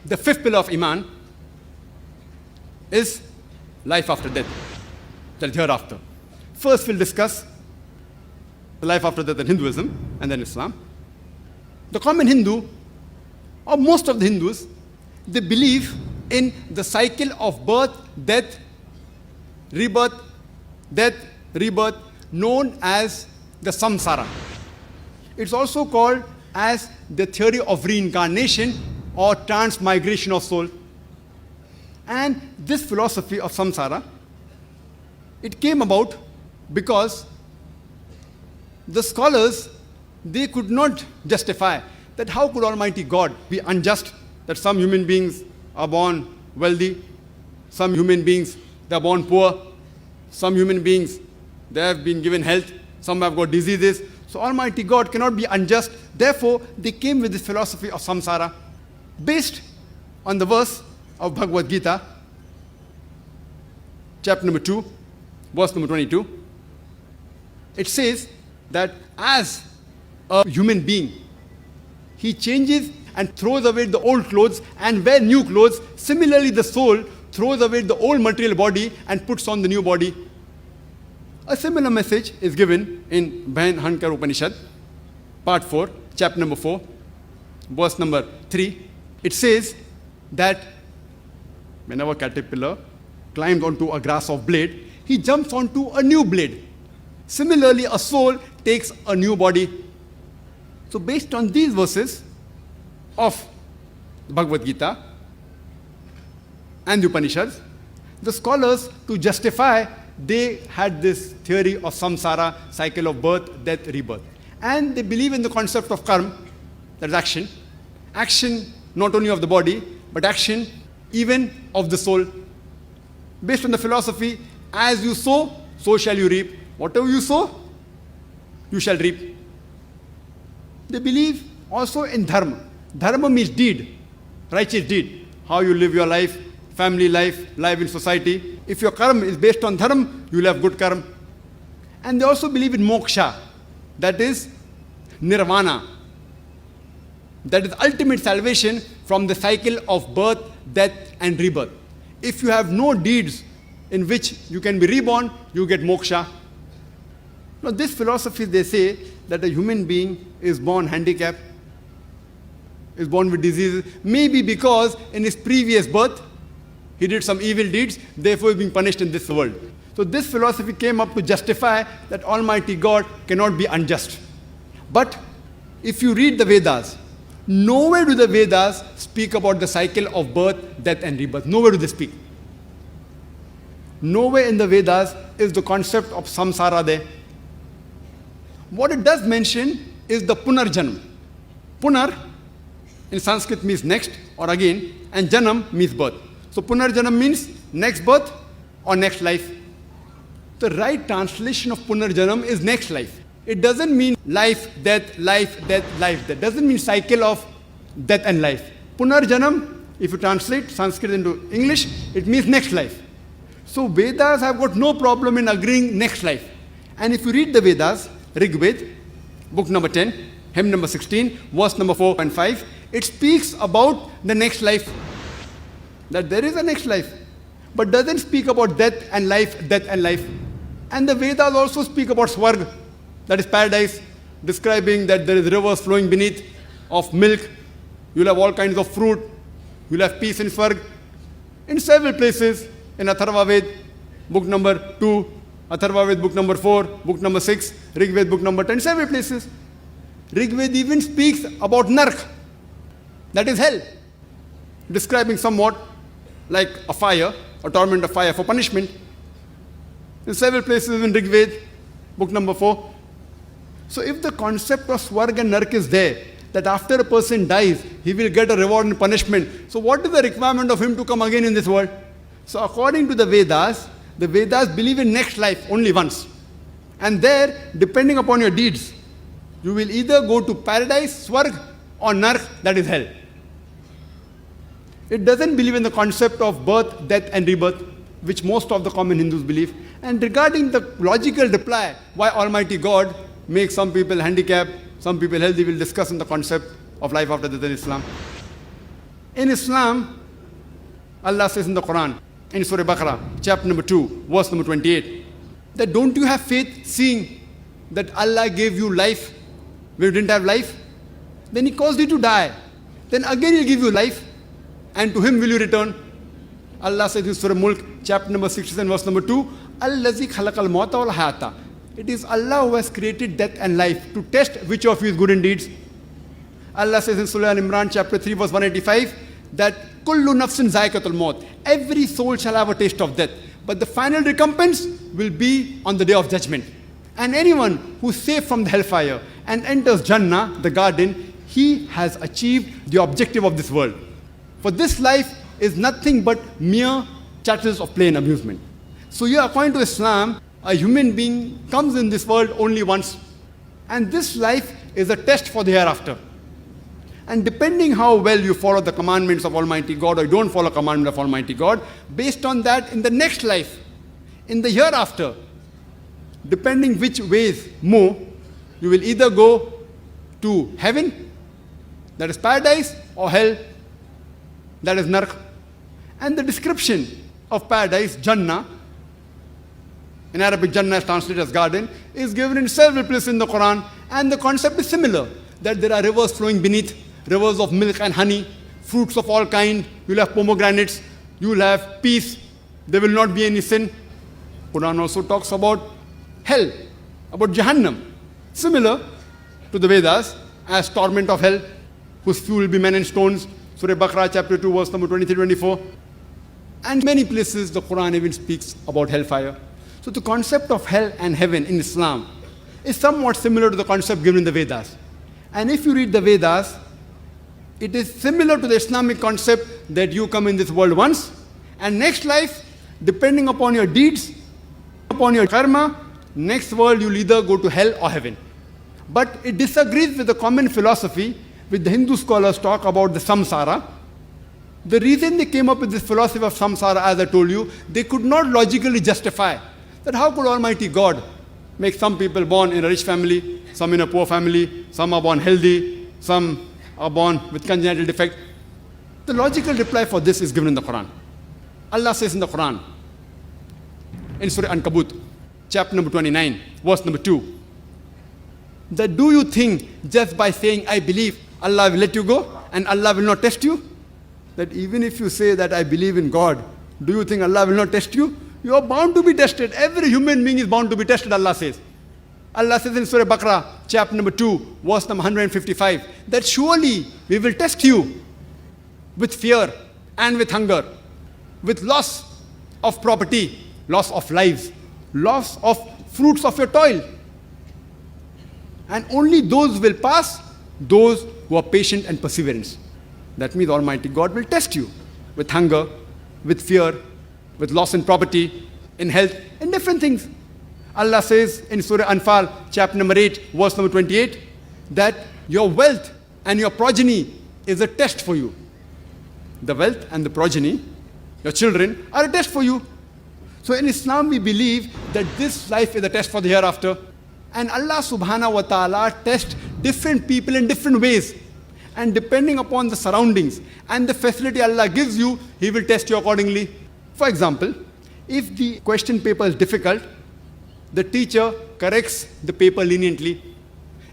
The fifth pillar of iman is life after death, that is hereafter. First we'll discuss the life after death in Hinduism and then Islam. The common Hindu, or most of the Hindus, they believe in the cycle of birth, death, rebirth, known as the samsara. It's also called as the theory of reincarnation or transmigration of soul. And this philosophy of samsara, it came about because the scholars, they could not justify that how could Almighty God be unjust, that some human beings are born wealthy, some human beings they are born poor, some human beings they have been given health, some have got diseases. So Almighty God cannot be unjust. Therefore, they came with this philosophy of samsara based on the verse of Bhagavad Gita, chapter number 2, verse number 22. It says that as a human being, he changes and throws away the old clothes and wears new clothes. Similarly, the soul throws away the old material body and puts on the new body. A similar message is given in Bayan Upanishad, part 4, chapter number 4, verse number 3. It says that whenever a caterpillar climbs onto a grass of blade, he jumps onto a new blade. Similarly, a soul takes a new body. So based on these verses of the Bhagavad Gita and the Upanishads, the scholars, to justify, they had this theory of samsara, cycle of birth, death, rebirth. And they believe in the concept of karma, that is action. Action not only of the body, but action even of the soul. Based on the philosophy, as you sow, so shall you reap. Whatever you sow, you shall reap. They believe also in dharma. Dharma means deed, righteous deed. How you live your life, family life, life in society. If your karma is based on dharma, you will have good karma. And they also believe in moksha, that is nirvana. That is ultimate salvation from the cycle of birth, death and rebirth. If you have no deeds in which you can be reborn, you get moksha. Now this philosophy, they say that a human being is born handicapped, is born with diseases, maybe because in his previous birth, he did some evil deeds, therefore he is being punished in this world. So this philosophy came up to justify that Almighty God cannot be unjust. But if you read the Vedas, nowhere do the Vedas speak about the cycle of birth, death and rebirth. Nowhere do they speak. Nowhere in the Vedas is the concept of samsara there. What it does mention is the punarjanam. Punar in Sanskrit means next or again, and janam means birth. So punarjanam means next birth or next life. The right translation of punarjanam is next life. It doesn't mean life, death, life, death, life. That doesn't mean cycle of death and life. Punarjanam, if you translate Sanskrit into English, it means next life. So Vedas have got no problem in agreeing next life. And if you read the Vedas, Rig-Ved, book number 10, hymn number 16, verse number 4 and 5, it speaks about the next life. That there is a next life, but doesn't speak about death and life, death and life. And the Vedas also speak about Swarg, that is paradise, describing that there is rivers flowing beneath of milk. You'll have all kinds of fruit. You'll have peace in Swarg. In several places, in Atharva Ved, book number 2, Atharva Ved, book number 4, book number 6, Rig Ved, book number 10, several places. Rig Ved even speaks about Nark, that is hell, describing somewhat like a fire, a torment of fire for punishment. In several places in Rig Ved, book number 4. So if the concept of Swarg and Nark is there, that after a person dies, he will get a reward and punishment. So what is the requirement of him to come again in this world? So according to the Vedas believe in next life only once. And there, depending upon your deeds, you will either go to paradise, Swarg, or Nark, that is hell. It doesn't believe in the concept of birth, death and rebirth, which most of the common Hindus believe. And regarding the logical reply, why Almighty God makes some people handicapped, some people healthy, we'll discuss in the concept of life after death in Islam. In Islam, Allah says in the Quran, in Surah Baqarah, chapter number 2, verse number 28, that don't you have faith seeing that Allah gave you life when you didn't have life? Then He caused you to die. Then again He'll give you life, and to Him will you return. Allah says in Surah Mulk, chapter number 67, verse number 2, Allazi khalaqal mauta wal hayata. It is Allah who has created death and life to test which of you is good in deeds. Allah says in Surah Al-Imran, chapter 3, verse 185, that kullu nafsin zaikatul maut. Every soul shall have a taste of death, but the final recompense will be on the day of judgment. And anyone who is safe from the hellfire and enters Jannah, the garden, he has achieved the objective of this world. For this life is nothing but mere chattels of play and amusement. So here, according to Islam, a human being comes in this world only once. And this life is a test for the hereafter. And depending how well you follow the commandments of Almighty God or you don't follow commandment of Almighty God, based on that, in the next life, in the hereafter, depending which ways more, you will either go to heaven, that is paradise, or hell, that is nark. And the description of paradise, Jannah, in Arabic Jannah is translated as garden, is given in several places in the Quran, and the concept is similar, that there are rivers flowing beneath, rivers of milk and honey, fruits of all kind, you'll have pomegranates, you'll have peace, there will not be any sin. Quran also talks about hell, about Jahannam, similar to the Vedas, as torment of hell, whose fuel will be men and stones, Surah Baqarah chapter 2, verse number 23-24. And many places the Quran even speaks about hellfire. So the concept of hell and heaven in Islam is somewhat similar to the concept given in the Vedas. And if you read the Vedas, it is similar to the Islamic concept that you come in this world once, and next life, depending upon your deeds, upon your karma, next world you'll either go to hell or heaven. But it disagrees with the common philosophy which the Hindu scholars talk about the samsara. The reason they came up with this philosophy of samsara, as I told you, they could not logically justify that how could Almighty God make some people born in a rich family, some in a poor family, some are born healthy, some are born with congenital defect. The logical reply for this is given in the Quran. Allah says in the Quran, in Surah Ankabut, chapter number 29, verse number 2, that do you think just by saying, I believe, Allah will let you go and Allah will not test you? That even if you say that I believe in God, do you think Allah will not test you? You are bound to be tested. Every human being is bound to be tested, Allah says. Allah says in Surah Baqarah, chapter number 2, verse number 155, that surely we will test you with fear and with hunger, with loss of property, loss of lives, loss of fruits of your toil. And only those will pass, those who are patient and perseverance. That means Almighty God will test you with hunger, with fear, with loss in property, in health, in different things. Allah says in Surah Anfal, chapter number 8, verse number 28, that your wealth and your progeny is a test for you. The wealth and the progeny, your children, are a test for you. So in Islam, we believe that this life is a test for the hereafter. And Allah subhanahu wa ta'ala tests different people in different ways. And depending upon the surroundings and the facility Allah gives you, He will test you accordingly. For example, if the question paper is difficult, the teacher corrects the paper leniently.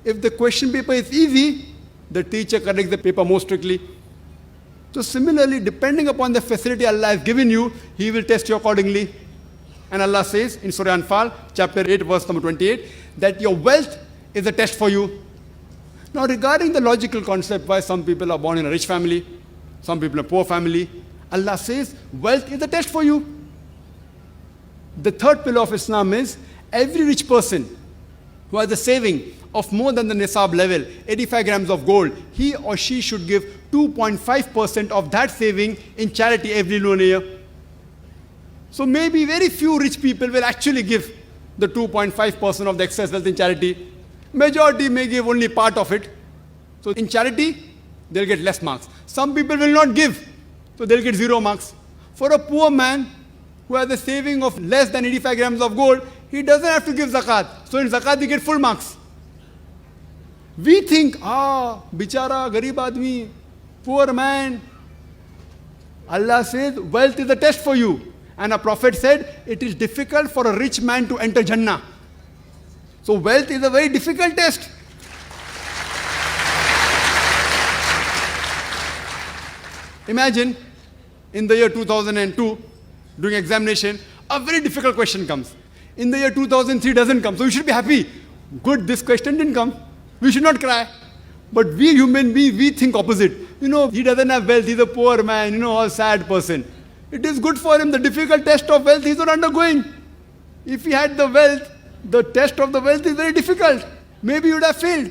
If the question paper is easy, the teacher corrects the paper more strictly. So similarly, depending upon the facility Allah has given you, He will test you accordingly. And Allah says in Surah Anfal, chapter 8, verse number 28, that your wealth is a test for you. Now regarding the logical concept why some people are born in a rich family, some people in a poor family, Allah says wealth is a test for you. The third pillar of Islam is every rich person who has a saving of more than the nisab level, 85 grams of gold, he or she should give 2.5% of that saving in charity every lunar year. So maybe very few rich people will actually give the 2.5% of the excess wealth in charity. Majority may give only part of it. So in charity, they'll get less marks. Some people will not give, so they'll get 0 marks. For a poor man who has a saving of less than 85 grams of gold, he doesn't have to give zakat. So in zakat, he get full marks. We think, bichara, garib admi, poor man, Allah says, wealth is a test for you. And a prophet said, it is difficult for a rich man to enter Jannah. So wealth is a very difficult test. Imagine, in the year 2002, during examination, a very difficult question comes. In the year 2003 doesn't come. So you should be happy. Good, this question didn't come. We should not cry. But we human beings, we think opposite. He doesn't have wealth, he's a poor man, a sad person. It is good for him. The difficult test of wealth he's not undergoing. If he had the wealth, the test of the wealth is very difficult. Maybe he would have failed.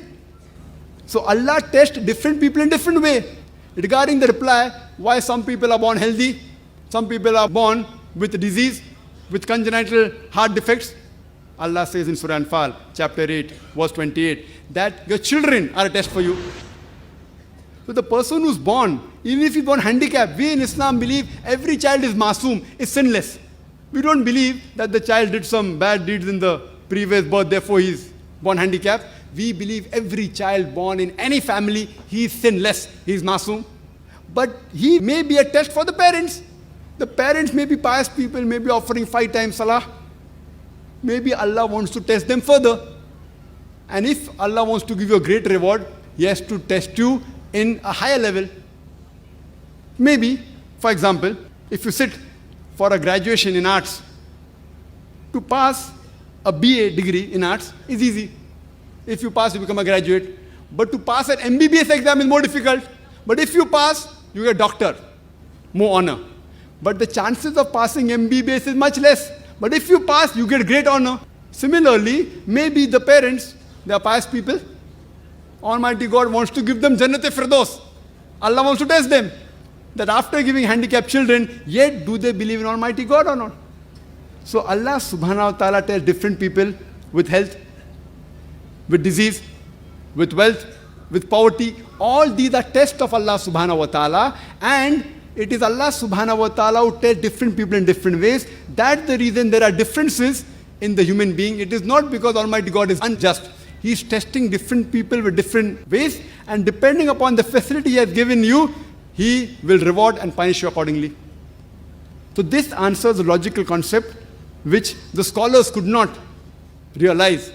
So Allah tests different people in different way. Regarding the reply, why some people are born healthy, some people are born with disease, with congenital heart defects. Allah says in Surah Anfal, chapter 8, verse 28, that your children are a test for you. So the person who's born, even if he's born handicapped, we in Islam believe every child is masoom, is sinless. We don't believe that the child did some bad deeds in the previous birth, therefore he's born handicapped. We believe every child born in any family, he is sinless, he is masoom. But he may be a test for the parents. The parents may be pious people, may be offering 5 times salah. Maybe Allah wants to test them further. And if Allah wants to give you a great reward, He has to test you in a higher level. Maybe, for example, if you sit for a graduation in arts, to pass a BA degree in arts is easy. If you pass, you become a graduate. But to pass an MBBS exam is more difficult. But if you pass, you get doctor, more honor. But the chances of passing MBBS is much less. But if you pass, you get great honor. Similarly, maybe the parents, they are pious people. Almighty God wants to give them Jannat-e-Firdaus. Allah wants to test them. That after giving handicapped children, yet do they believe in Almighty God or not? So Allah subhanahu wa ta'ala tells different people with health, with disease, with wealth, with poverty. All these are tests of Allah subhanahu wa ta'ala. And it is Allah subhanahu wa ta'ala who tells different people in different ways. That's the reason there are differences in the human being. It is not because Almighty God is unjust. He is testing different people with different ways. And depending upon the facility He has given you, He will reward and punish you accordingly. So this answers a logical concept which the scholars could not realize